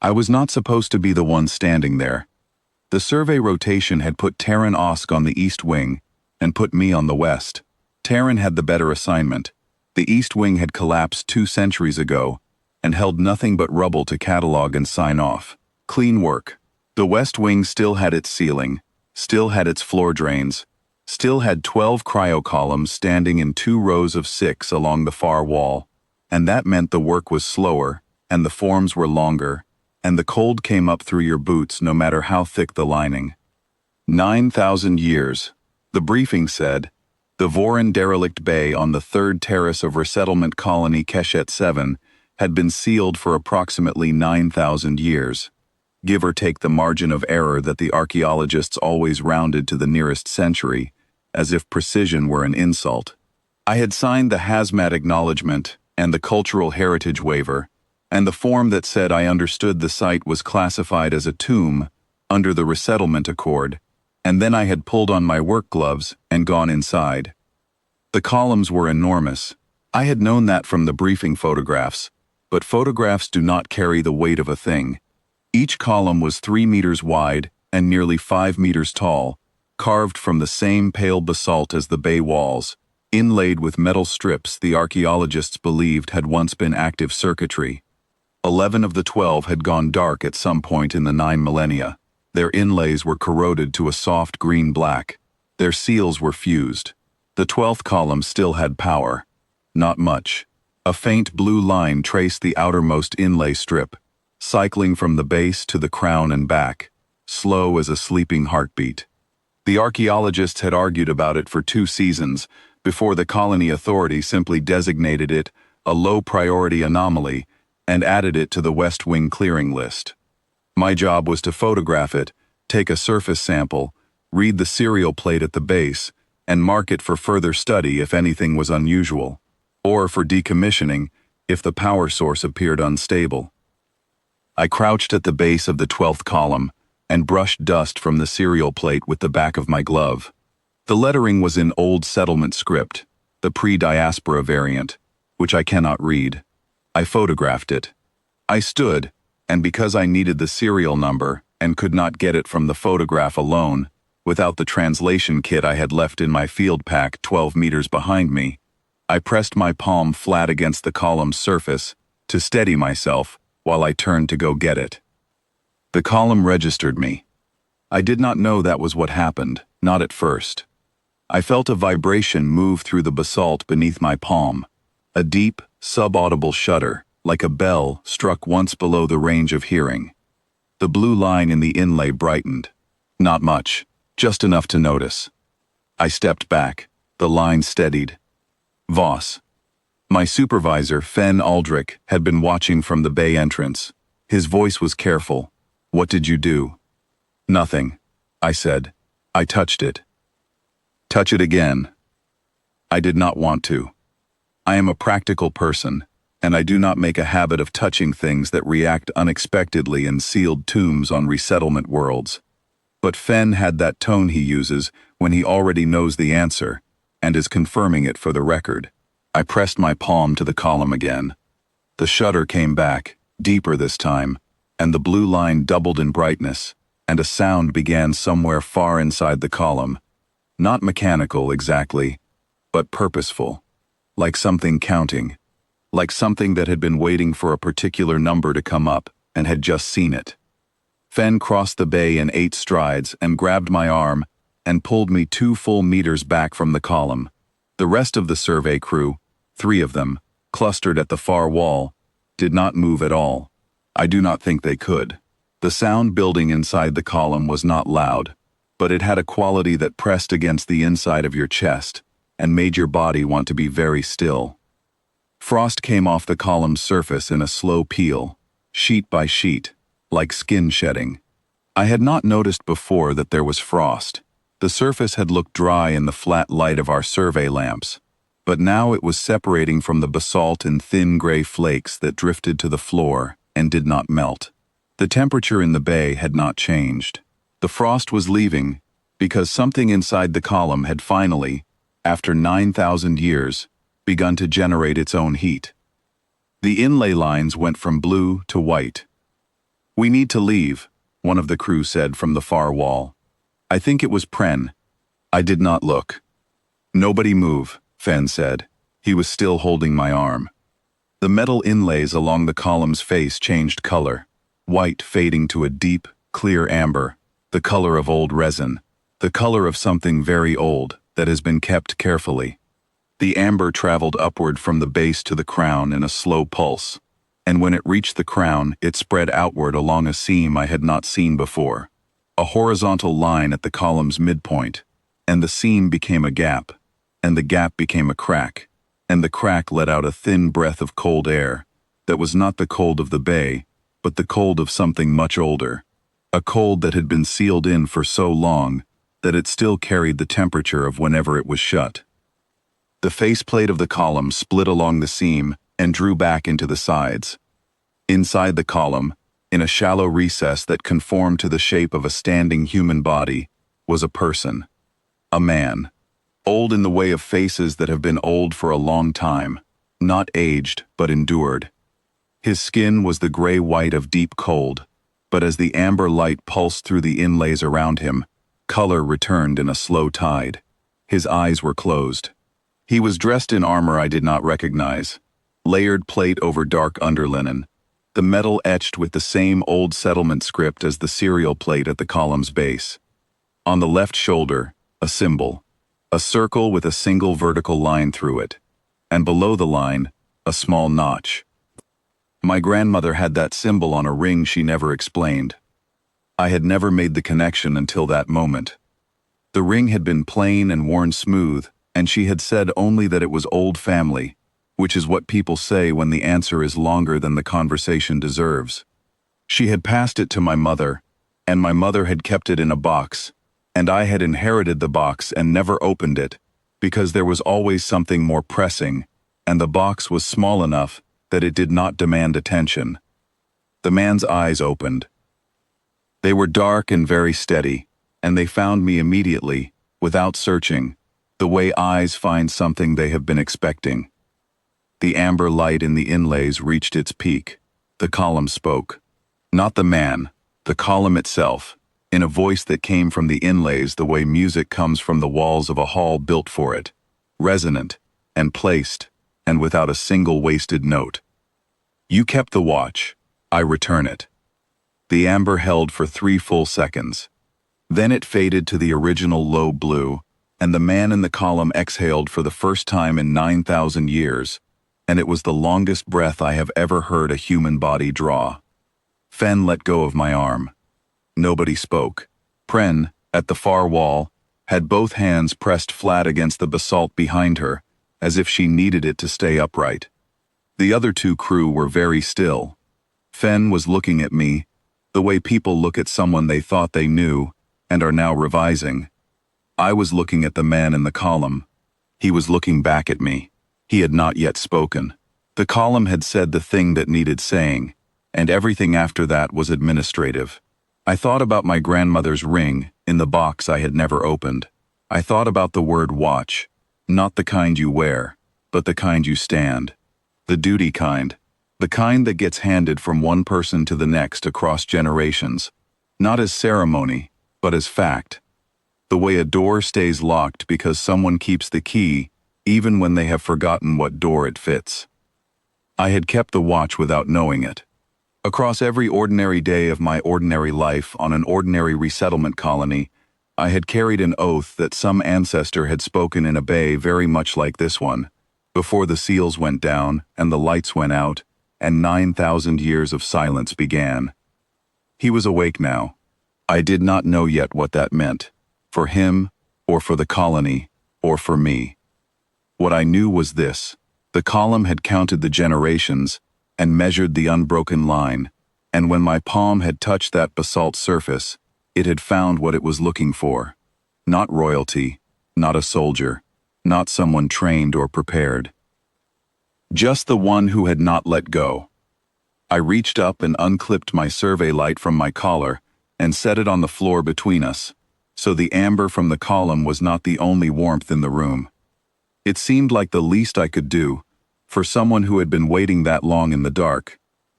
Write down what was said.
I was not supposed to be the one standing there. The survey rotation had put Terran Osk on the east wing and put me on the west. Terran had the better assignment. The east wing had collapsed 2 centuries ago and held nothing but rubble to catalog and sign off. Clean work. The west wing still had its ceiling, still had its floor drains, still had 12 cryo-columns standing in 2 rows of 6 along the far wall, and that meant the work was slower, and the forms were longer, and the cold came up through your boots no matter how thick the lining. 9,000 years, the briefing said. The Vorin derelict bay on the 3rd terrace of resettlement colony Keshet 7 had been sealed for approximately 9,000 years, give or take the margin of error that the archaeologists always rounded to the nearest century, as if precision were an insult. I had signed the hazmat acknowledgement and the cultural heritage waiver, and the form that said I understood the site was classified as a tomb under the resettlement accord, and then I had pulled on my work gloves and gone inside. The columns were enormous. I had known that from the briefing photographs, but photographs do not carry the weight of a thing. Each column was 3 meters wide and nearly 5 meters tall, carved from the same pale basalt as the bay walls, inlaid with metal strips the archaeologists believed had once been active circuitry. 11 of the 12 had gone dark at some point in the 9 millennia. Their inlays were corroded to a soft green-black. Their seals were fused. The 12th column still had power. Not much. A faint blue line traced the outermost inlay strip, cycling from the base to the crown and back, slow as a sleeping heartbeat. The archaeologists had argued about it for 2 seasons before the colony authority simply designated it a low-priority anomaly and added it to the West Wing clearing list. My job was to photograph it, take a surface sample, read the serial plate at the base, and mark it for further study if anything was unusual, or for decommissioning if the power source appeared unstable. I crouched at the base of the 12th column and brushed dust from the serial plate with the back of my glove. The lettering was in old settlement script, the pre-diaspora variant, which I cannot read. I photographed it. I stood, and because I needed the serial number and could not get it from the photograph alone, without the translation kit I had left in my field pack 12 meters behind me, I pressed my palm flat against the column's surface to steady myself while I turned to go get it. The column registered me. I did not know that was what happened, not at first. I felt a vibration move through the basalt beneath my palm, a deep, subaudible shudder, like a bell struck once below the range of hearing. The blue line in the inlay brightened. Not much, just enough to notice. I stepped back. The line steadied. Voss. My supervisor, Fen Aldrich, had been watching from the bay entrance. His voice was careful. "What did you do?" "Nothing," I said. "I touched it." "Touch it again." I did not want to. I am a practical person, and I do not make a habit of touching things that react unexpectedly in sealed tombs on resettlement worlds. But Fen had that tone he uses when he already knows the answer, and is confirming it for the record. I pressed my palm to the column again. The shudder came back, deeper this time, and the blue line doubled in brightness, and a sound began somewhere far inside the column. Not mechanical exactly, but purposeful. Like something counting. Like something that had been waiting for a particular number to come up and had just seen it. Fen crossed the bay in 8 strides and grabbed my arm and pulled me 2 full meters back from the column. The rest of the survey crew, 3 of them, clustered at the far wall, did not move at all. I do not think they could. The sound building inside the column was not loud, but it had a quality that pressed against the inside of your chest and made your body want to be very still. Frost came off the column's surface in a slow peel, sheet by sheet, like skin shedding. I had not noticed before that there was frost. The surface had looked dry in the flat light of our survey lamps, but now it was separating from the basalt in thin gray flakes that drifted to the floor and did not melt. The temperature in the bay had not changed. The frost was leaving because something inside the column had finally, after 9,000 years, begun to generate its own heat. The inlay lines went from blue to white. "We need to leave," one of the crew said from the far wall. I think it was Pren. I did not look. "Nobody move," Fen said. He was still holding my arm. The metal inlays along the column's face changed color, white fading to a deep, clear amber, the color of old resin, the color of something very old that has been kept carefully. The amber traveled upward from the base to the crown in a slow pulse, and when it reached the crown, it spread outward along a seam I had not seen before, a horizontal line at the column's midpoint, and the seam became a gap, and the gap became a crack, and the crack let out a thin breath of cold air that was not the cold of the bay, but the cold of something much older, a cold that had been sealed in for so long that it still carried the temperature of whenever it was shut. The faceplate of the column split along the seam and drew back into the sides. Inside the column, in a shallow recess that conformed to the shape of a standing human body, was a person. A man. Old in the way of faces that have been old for a long time, not aged but endured. His skin was the gray-white of deep cold, but as the amber light pulsed through the inlays around him, color returned in a slow tide. His eyes were closed. He was dressed in armor I did not recognize, layered plate over dark underlinen, the metal etched with the same old settlement script as the serial plate at the column's base. On the left shoulder, a symbol, a circle with a single vertical line through it, and below the line, a small notch. My grandmother had that symbol on a ring she never explained. I had never made the connection until that moment. The ring had been plain and worn smooth, and she had said only that it was old family, which is what people say when the answer is longer than the conversation deserves. She had passed it to my mother, and my mother had kept it in a box, and I had inherited the box and never opened it, because there was always something more pressing, and the box was small enough that it did not demand attention. The man's eyes opened. They were dark and very steady, and they found me immediately, without searching, the way eyes find something they have been expecting. The amber light in the inlays reached its peak. The column spoke. Not the man, the column itself, in a voice that came from the inlays the way music comes from the walls of a hall built for it, resonant, and placed, and without a single wasted note. "You kept the watch. I return it." The amber held for 3 full seconds. Then it faded to the original low blue, and the man in the column exhaled for the first time in 9,000 years, and it was the longest breath I have ever heard a human body draw. Fen let go of my arm. Nobody spoke. Pren, at the far wall, had both hands pressed flat against the basalt behind her, as if she needed it to stay upright. The other 2 crew were very still. Fen was looking at me, the way people look at someone they thought they knew, and are now revising. I was looking at the man in the column. He was looking back at me. He had not yet spoken. The column had said the thing that needed saying, and everything after that was administrative. I thought about my grandmother's ring in the box I had never opened. I thought about the word watch, not the kind you wear, but the kind you stand. The duty kind, the kind that gets handed from one person to the next across generations, not as ceremony, but as fact. The way a door stays locked because someone keeps the key, even when they have forgotten what door it fits. I had kept the watch without knowing it. Across every ordinary day of my ordinary life on an ordinary resettlement colony, I had carried an oath that some ancestor had spoken in a bay very much like this one, before the seals went down and the lights went out, and 9,000 years of silence began. He was awake now. I did not know yet what that meant, for him, or for the colony, or for me. What I knew was this: the column had counted the generations and measured the unbroken line, and when my palm had touched that basalt surface, it had found what it was looking for. Not royalty, not a soldier, not someone trained or prepared. Just the one who had not let go. I reached up and unclipped my survey light from my collar and set it on the floor between us, so the amber from the column was not the only warmth in the room. It seemed like the least I could do, for someone who had been waiting that long in the dark,